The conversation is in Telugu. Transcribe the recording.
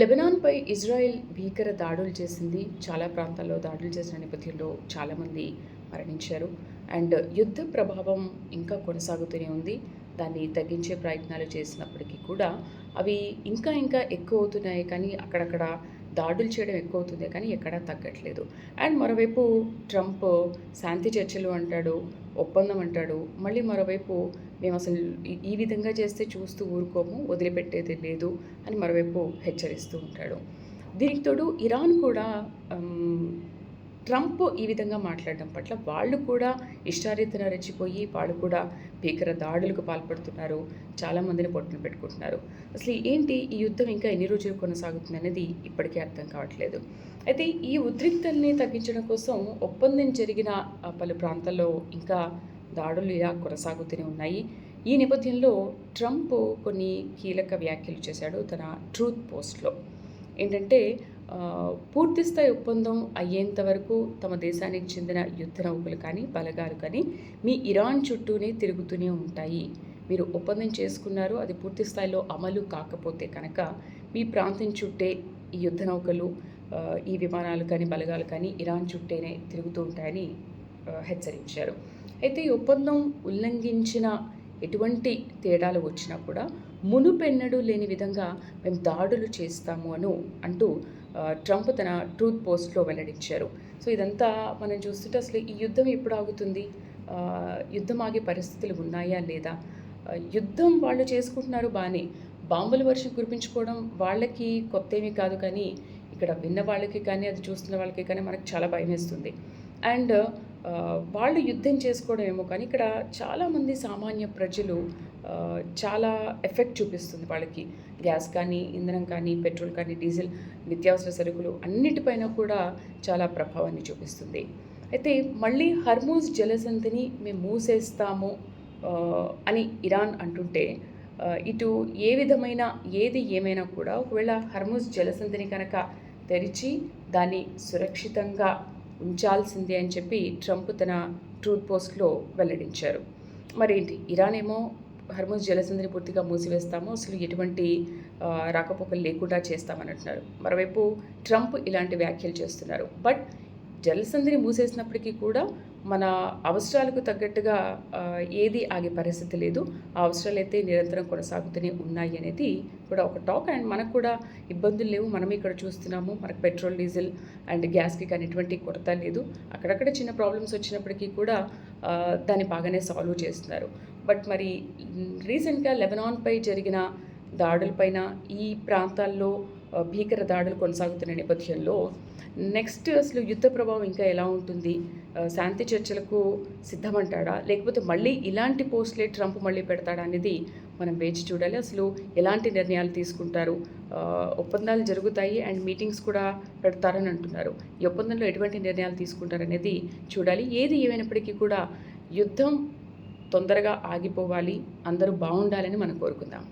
లెబనాన్పై ఇజ్రాయెల్ భీకర దాడులు చేసింది. చాలా ప్రాంతాల్లో దాడులు చేసిన నేపథ్యంలో చాలామంది మరణించారు. అండ్ యుద్ధ ప్రభావం ఇంకా కొనసాగుతూనే ఉంది. దాన్ని తగ్గించే ప్రయత్నాలు చేసినప్పటికీ కూడా అవి ఇంకా ఇంకా ఎక్కువ అవుతున్నాయి. కానీ అక్కడక్కడ దాడులు చేయడం ఎక్కువ అవుతుంది కానీ ఎక్కడా తగ్గట్లేదు. అండ్ మరోవైపు ట్రంప్ శాంతి చర్చలు అంటాడు, ఒప్పందం అంటాడు. మళ్ళీ మరోవైపు మేము అసలు ఈ విధంగా చేస్తే చూస్తూ ఊరుకోము, వదిలిపెట్టేది లేదు అని మరోవైపు హెచ్చరిస్తూ ఉంటాడు. దీనికి తోడు ఇరాన్ కూడా ట్రంప్ ఈ విధంగా మాట్లాడడం పట్ల వాళ్ళు కూడా ఇష్టారీతన రెచ్చిపోయి వాళ్ళు కూడా భీకర దాడులకు పాల్పడుతున్నారు. చాలామందిని పొట్టున పెట్టుకుంటున్నారు. అసలు ఏంటి ఈ యుద్ధం ఇంకా ఎన్ని రోజులు కొనసాగుతుంది అనేది ఇప్పటికీ అర్థం కావట్లేదు. అయితే ఈ ఉద్రిక్తల్ని తగ్గించడం కోసం ఒప్పందం జరిగిన పలు ప్రాంతాల్లో ఇంకా దాడులు ఇలా కొనసాగుతూనే ఉన్నాయి. ఈ నేపథ్యంలో ట్రంప్ కొన్ని కీలక వ్యాఖ్యలు చేశాడు తన ట్రూత్ పోస్ట్లో. ఏంటంటే పూర్తిస్థాయి ఒప్పందం అయ్యేంత వరకు తమ దేశానికి చెందిన యుద్ధ నౌకలు కానీ బలగాలు కానీ మీ ఇరాన్ చుట్టూనే తిరుగుతూనే ఉంటాయి. మీరు ఒప్పందం చేసుకున్నారు, అది పూర్తి స్థాయిలో అమలు కాకపోతే కనుక మీ ప్రాంతం చుట్టే ఈ యుద్ధ నౌకలు, ఈ విమానాలు కానీ బలగాలు కానీ ఇరాన్ చుట్టేనే తిరుగుతూ ఉంటాయని హెచ్చరించారు. అయితే ఈ ఒప్పందం ఉల్లంఘించిన ఎటువంటి తేడాలు వచ్చినా కూడా మునుపెన్నడూ లేని విధంగా మేము దాడులు చేస్తాము అంటూ ట్రంప్ తన ట్రూత్ పోస్ట్లో వెల్లడించారు. సో ఇదంతా మనం చూస్తుంటే అసలు ఈ యుద్ధం ఎప్పుడు ఆగుతుంది, యుద్ధం ఆగే పరిస్థితులు ఉన్నాయా లేదా, యుద్ధం వాళ్ళు చేసుకుంటున్నారు బాగానే, బాంబుల వర్షం కురిపించుకోవడం వాళ్ళకి కొత్త ఏమీ కాదు. కానీ ఇక్కడ విన్న వాళ్ళకి కానీ అది చూస్తున్న వాళ్ళకి కానీ మనకు చాలా భయం వేస్తుంది. అండ్ వాళ్ళు యుద్ధం చేసుకోవడం ఏమో కానీ ఇక్కడ చాలామంది సామాన్య ప్రజలు చాలా ఎఫెక్ట్ చూపిస్తుంది వాళ్ళకి. గ్యాస్ కానీ, ఇంధనం కానీ, పెట్రోల్ కానీ, డీజిల్, నిత్యావసర సరుకులు అన్నిటిపైన కూడా చాలా ప్రభావాన్ని చూపిస్తుంది. అయితే మళ్ళీ హర్మూజ్ జలసంధిని మేము మూసేస్తాము అని ఇరాన్ అంటుంటే ఇటు ఏ విధమైన ఏది ఏమైనా కూడా ఒకవేళ హర్మూజ్ జలసంధిని కనుక తెరిచి దాన్ని సురక్షితంగా ఉంచాల్సిందే అని చెప్పి ట్రంప్ తన ట్రూత్ పోస్ట్లో వెల్లడించారు. మరేంటి, ఇరాన్ ఏమో హర్మూజ్ జలసంధిని పూర్తిగా మూసివేస్తాము, అసలు ఎటువంటి రాకపోకలు లేకుండా చేస్తామని అంటున్నారు. మరోవైపు ట్రంప్ ఇలాంటి వ్యాఖ్యలు చేస్తున్నారు. బట్ జలసంధిని మూసేసినప్పటికీ కూడా మన అవసరాలకు తగ్గట్టుగా ఏది ఆగే పరిస్థితి లేదు. ఆ అవసరాలు అయితే నిరంతరం కొనసాగుతూనే ఉన్నాయి అనేది కూడా ఒక టాక్. అండ్ మనకు కూడా ఇబ్బందులు లేవు, మనం ఇక్కడ చూస్తున్నాము. మనకు పెట్రోల్, డీజిల్ అండ్ గ్యాస్కి కానీ ఎటువంటి కొరత లేదు. అక్కడక్కడ చిన్న ప్రాబ్లమ్స్ వచ్చినప్పటికీ కూడా దాన్ని బాగానే సాల్వ్ చేస్తున్నారు. బట్ మరి రీసెంట్గా లెబనాన్పై జరిగిన దాడులపైన ఈ ప్రాంతాల్లో భీకర దాడులు కొనసాగుతున్న నేపథ్యంలో నెక్స్ట్ అసలు యుద్ధ ప్రభావం ఇంకా ఎలా ఉంటుంది, శాంతి చర్చలకు సిద్ధమంటాడా లేకపోతే మళ్ళీ ఇలాంటి పోస్టులే ట్రంప్ మళ్ళీ పెడతాడా అనేది మనం వేచి చూడాలి. అసలు ఎలాంటి నిర్ణయాలు తీసుకుంటారు, ఒప్పందాలు జరుగుతాయి అండ్ మీటింగ్స్ కూడా పెడతారని అంటున్నారు. ఈ ఒప్పందంలో ఎటువంటి నిర్ణయాలు తీసుకుంటారనేది చూడాలి. ఏది ఏమైనప్పటికీ కూడా యుద్ధం తొందరగా ఆగిపోవాలి, అందరూ బాగుండాలని మనం కోరుకుందాం.